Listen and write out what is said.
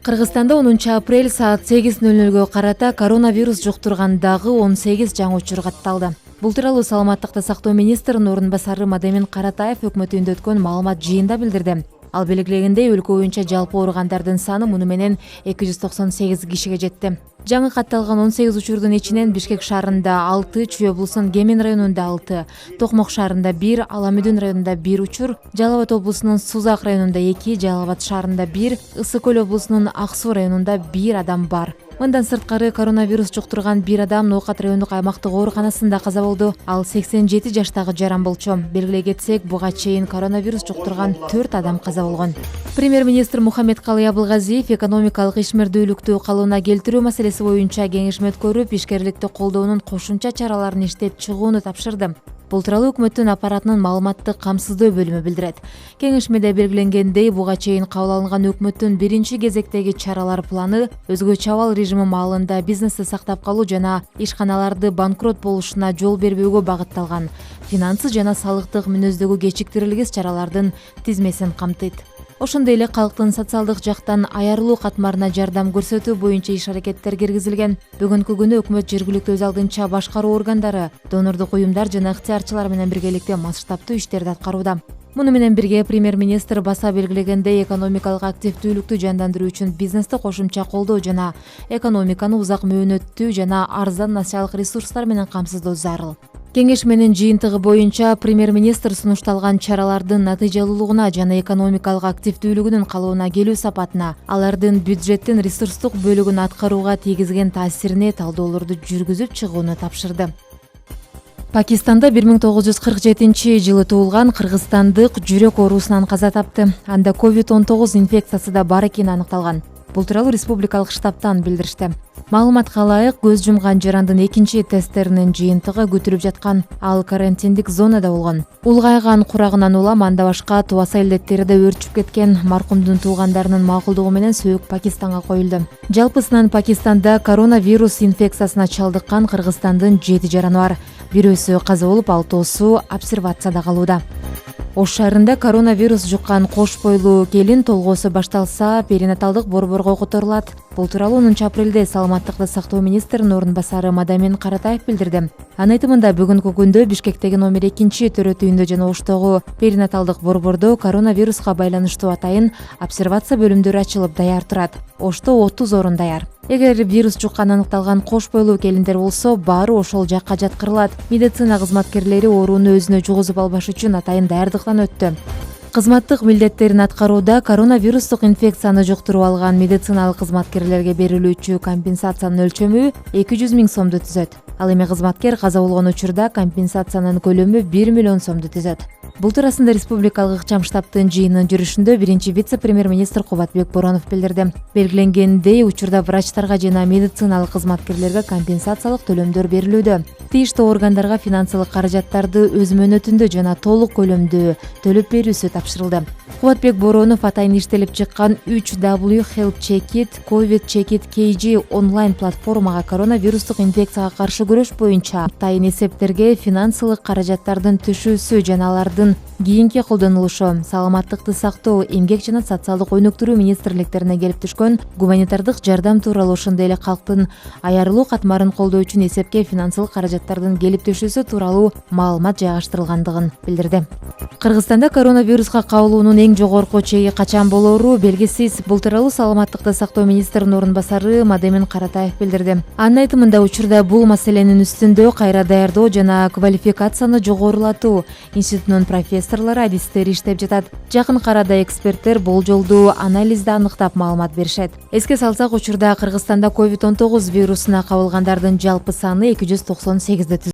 Кыргызстанда 10 апрель саат 8:00 карата коронавирус жуктургандагы 18 жаңы учур катталды. Бул тууралуу Саламаттыкты сактоо министринин орун басары Мадемин Каратаев өкмөт үйүндө өткөн маалымат жыйында билдирди. Ал белгилегендей, өлкө боюнча жалпы ооругандардын саны муну менен 298 кишиге жетти. Жаңы катталган 18 учурдун ичинен Бишкек шаарында 6, Чүй облусунун Кемин районунда 6, Токмок шаарында 1, Аламүдүн районунда 1 учур, Жалал Абад облусунун Сузак районунда 2, Жалал Абад шаарында 1, Ысык Көл облусунун Ак Суу районунда 1 адам бар. Мындан сырткары коронавирус жуктурган 1 адам Ноокат райондук аймактык ооруканасында каза болду. Ал 87 жаштагы жаран болчу. Белгилей кетсек, буга чейин коронавирус жуктурган 4 адам каза болгон. Премьер-министр Мухаммедкалый Абылгазиев экономикалык ишмердүүлүктү калыбына келтирүү маселеси боюнча кеңешме өткөрүп, ишкерликти колдоонун кошумча чараларын иштеп чыгууну тапшырды. Бул тууралуу өкмөттүн аппаратынын маалыматтык камсыздоо бөлүмү билдирет. Кеңешмеде белгиленгендей, буга чейин кабыл алынган өкмөттүн биринчи кезектеги чаралар планы өзгөчө абал режими маалында бизнести сактап калуу жана ишканаларды банкрот болушуна жол бербөөгө багытталган финансы жана салыктык мүнөздөгү кечиктирилгис чаралардын тизмесин камтыйт. Ошондой эле калктын социалдык жактан аярылуу катмарына жардам көрсөтүү боюнча иш-аракеттер киргизилген. Бүгүнкү күнү өкмөт жергиликтүү өз алдынча башкаруу органдары, донорлук уюмдар жана ыктыярчылар менен биргеликте масштабтуу иштерди аткарууда. Муну менен бирге премьер-министр баса белгилегендей, экономикалык активдүүлүктү жандандыруу үчүн бизнести кошумча колдоо жана экономиканы узак мөөнөттүү жана арзан насиялык ресурстар менен камсыздоо зарыл. Кеңешменин жыйынтыгы боюнча премьер-министр сунушталган чаралардын натыйжалуулугуна жана экономикалык активдүүлүгүнүн калыбына келүү сапатына, алардын бюджеттин ресурстук бөлүгүн аткарууга тийгизген таасирине талдоолорду жүргүзүп чыгууну тапшырды. Пакистанда 1947 жылы туулган кыргызстандык жүрөк оорусунан каза тапты. Анда COVID-19 инфекциясы да бар экени аныкталган. Бул тууралуу республикалык штабтан билдиришти. Маалыматка ылайык, көз жумган жарандын экинчи тесттеринин жыйынтыгы күтүлүп жаткан. Ал карантиндик зонада болгон. Улгайган курагынан улам анда башка тубаса илдеттери да өөрчүп кеткен. Маркумдун туугандарынын макулдугу менен сөөк Пакистанга коюлду. Жалпысынан Пакистанда коронавирус инфекциясына чалдыккан Кыргызстандын 7 жараны бар. Бирөөсү каза болуп, 6-су обсервацияда калууда. Ош шаарында коронавирус жуккан кош бойлуу келин толгоосу башталса, перинаталдык борборго которулат. Бул тууралуу 10 апрелде Саламаттыкты сактоо министринин орун басары Мадемин Каратаев билдирди. Анын айтымында, бүгүнкү күндө Бишкектеги номер 2 төрөт үйүндө жана Оштогу перинаталдык борбордо коронавируска байланыштуу атайын обсервация бөлүмдөрү ачылып даяр турат. Ошто 30 орун даяр. Эгер вирус жукканы аныкталган кош бойлуу келиндер болсо, баары ошол жакка жаткырылат. Медицина кызматкерлери ооруну өзүнө жугузуп албаш үчүн атайын даярдыктан өттү. Кызматтык милдеттерин аткарууда коронавирустук инфекцияны жуктуруп алган медициналык кызматкерлерге берилүүчү компенсациянын өлчөмү 200 000 сомду түзөт. Ал эми кызматкер каза болгон учурда компенсациянын көлөмү 1 миллион сомду түзөт. Бул туурасында республикалык ыкчам штабтын жыйынын жүрүшүндө биринчи вице-премьер-министр Кубатбек Боронов билдирди. Белгиленгендей, учурда врачтарга жана медициналык кызматкерлерге компенсациялык төлөмдөр берилүүдө. Тийиштүү органдарга финансылык каражаттарды өз мөөнөтүндө жана толук көлөмдө төлөп берүүсү тапшырылды. Кубатбек Боронов атайын иштелип чыккан 3W Health Check-It COVID Check-It KG онлайн платформага коронавирустук инфекцияга каршы күрөш боюнча атайын эсептерге финансылык каражаттардын түшүүсү жана алардын кийинки колдонулушу, саламаттыкты сактоо, эмгек жана социалдык өнүктүрүү министрликтерине келип түшкөн гуманитардык жардам тууралуу, ошондой эле калктын аярылуу катмарын колдоо үчүн эсепке финансылык каражаттардын келип түшүүсү тууралуу маалымат жайгаштырылгандыгын билдирди. Кыргызстанда коронавируска кабылуунун эң жогорку чеги качан болору белгисиз. Бул тууралуу Саламаттыкты сактоо министринин орун басары Мадемин Каратаев билдирди. Анын айтымында, учурда бул маселенин үстүндө кайра даярдоо жана квалификацияны жогорулатуу институтунун профессорлору, адистери иштеп жатат. Жакын арада эксперттер болжолдуу анализди аныктап маалымат беришет. Эске салсак, учурда Кыргызстанда COVID-19 вирусуна кабылгандардын жалпы саны 298